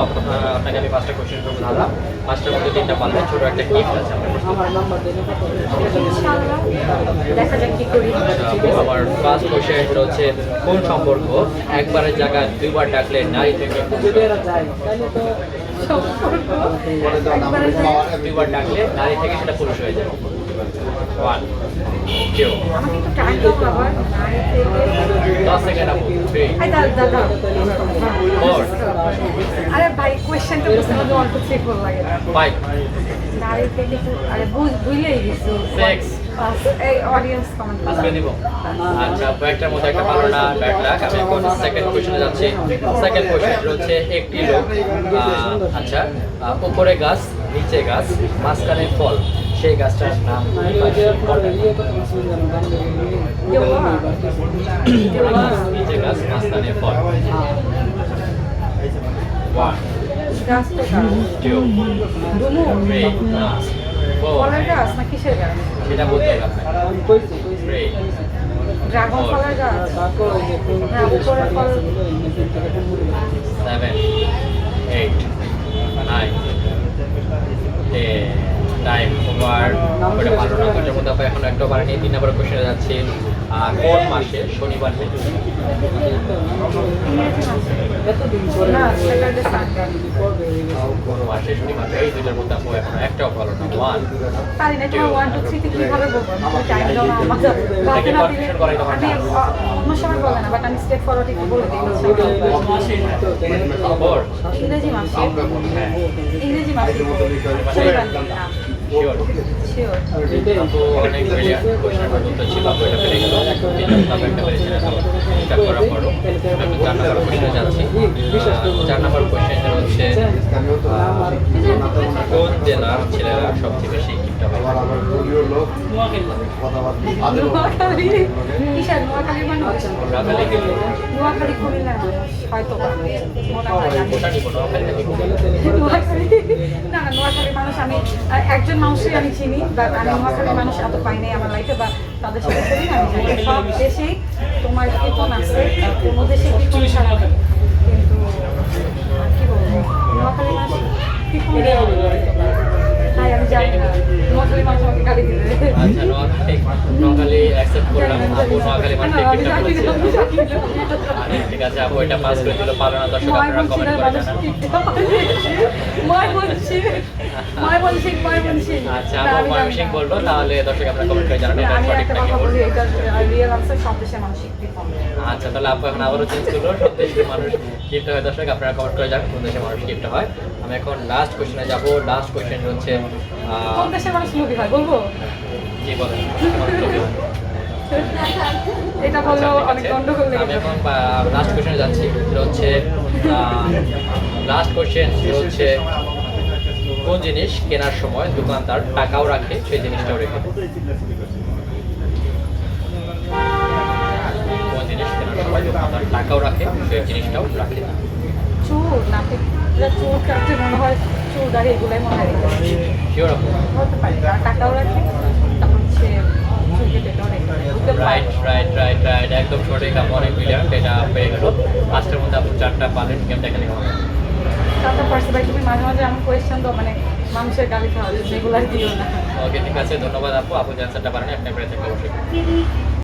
আপনাকে আমি 5টা কোশ্চেন করবো দাদা। 5টার মধ্যে 3টা পারলে ছোট একটা গিফট আছে আপনার প্রশ্ন। দেখা যাক কি করি। আমার ফার্স্ট কোশ্চেন হচ্ছে কোন সম্পর্ক একবারের জায়গায় দুইবার ডাকলে নারী থেকে দুইবার ডাকলে নারী থেকে সেটা পুরুষ হয়ে যায়? 1 2 আমাকে একটু টাইম দাও আবার। 10 সেকেন্ড আপু 3 দাদা 4 আরে ভাই কোয়েশ্চেনটা বুঝতে হবে, অল্প চেক করে লাগে 5 নারী থেকে আরে বুঝলেই গেছো 6 এই অডিয়েন্স কমেন্ট আজকে দিব। আচ্ছা কয়েকটার মধ্যে একটা ভালো না ব্যাড লাক। আমি এখন সেকেন্ড কোশ্চেনে যাচ্ছি। সেকেন্ড কোশ্চেন হচ্ছে একটি লোক আচ্ছা উপরে গাছ নিচে গাছ মাঝখানে ফল, সেই গাছটার নাম নিচে গাছ মাঝখানে ফল। 1 2 3 4 ফলের গাছ না কিসের গাছ? সেটা বলতে হবে আপনাকে। 3 ড্রাগন ফলের গাছ না উপরে ফল 7 8 9 10 টাইম ওভার। ওটা ভালো না, দুটোর মধ্যে আপনি এখন একটা পারেনি। 3 নম্বর কোশ্চেনে যাচ্ছি। কোন মাসে শনিবার নেই? না স্যাটারডে সানডে কোন মাসে শনিবার নেই? এই দুটোর মধ্যে আপনি এখন একটাও ভালো না। 1 পারি না তোমার 1 2 3 তে কিভাবে বলবো? টাইম দাও না আমাকে বাকি না দিলে আমি অন্য সময় বলে না, বাট আমি স্টেপ ফরওয়ার্ড একটু বলে দিই। 4 ইংরেজি মাসে ইংরেজি মাসে শনিবার না শিওর শিওর আপু অনেক ব্রিলিয়ান্ট কোশ্চেন উত্তর ছিল। আপু এটা পেরে গেল। আপনি একটা পেরেছেন। এখন স্টার্ট করার পরও আমি 4 নম্বর কোশ্চেনে যাচ্ছি। 4 নম্বর কোশ্চেন হচ্ছে কোন জেলার ছেলেরা সবচেয়ে বেশি শিক্ষিত হয়? নোয়াখালী কিসের নোয়াখালীর মানুষ? নোয়াখালী নোয়াখালী কুমিল্লার মানুষ হয়তো বা মনে হয় আমি ওটা নিব নোয়াখালী নাকি নোয়াখালী না না নোয়াখালীর মানুষ আমি একজন মানুষই আমি চিনি, বাট আমি নোয়াখালীর মানুষ এত পাই নাই আমার লাইফে, বা তাদের সাথে করি না। আমি জানি সব দেশেই তোমার কীর্তন আছে, কোনো দেশে কীর্তন ছাড়া নেই। কিন্তু কি বলবো নোয়াখালীর মানুষ কীর্তন তাই আমি জানি না। নোয়াখালীর মানুষ আমাকে গালি দিবে। আচ্ছা নোয়াখালী অ্যাকসেপ্ট করলাম। আপু নোয়াখালী মানে টিকিটটা বলেছে। ঠিক আছে আপু এটা পাস করে দিল। পারো না দর্শক আপনারা কমেন্ট করে জানান। আচ্ছা আপু ময়মনসিং বলবো, তাহলে দর্শক আপনারা কমেন্ট করে জানান এটা সঠিক নাকি ভুল। আচ্ছা তাহলে আপু এখন আবারও চেঞ্জ করলো। সব দেশের মানুষ গিফট হয়। দর্শক আপনারা কমেন্ট করে জানান কোন দেশের মানুষ গিফট হয়। আমি এখন লাস্ট কোশ্চেনে যাব। লাস্ট কোশ্চেন হচ্ছে কোন দেশের মানুষ লোভী হয় বলবো? কি বলেন? এটা বললো অনেক গন্ডগোল লেগে আমি এখন লাস্ট কোশ্চেনে যাচ্ছি। এটা হচ্ছে লাস্ট কোশ্চেন হচ্ছে কোন জিনিস কেনার সময় দোকানদার টাকাও রাখে সেই জিনিসটাও রেখে দেয়? কোন জিনিস কেনার সময় দোকানদার টাকাও রাখে সেই জিনিসটাও রাখে না? চুল নাকি চুল কাটতে মনে হয় চুল দাঁড়িয়ে এগুলাই মনে হয় শিওর আপু? হতে পারে, কারণ টাকাও রাখে তখন সে চুল কেটে রাইট রাইট রাইট রাইট একদম সঠিক। আপু অনেক ব্রিলিয়ান্ট। এটা পেয়ে গেল। লাস্টের মধ্যে আপু 4টা পালেন। গেমটা এখানে হবে। তারপর পার্সে ভাই তুমি মাঝে মাঝে আমার কোয়েশ্চেন তো মানে মানুষের গালি খাওয়া রেগুলার দিও না। ওকে ঠিক আছে ধন্যবাদ আপু। আপু যে অ্যান্সারটা পারেন আপনি পেরে থাকলে অবশ্যই।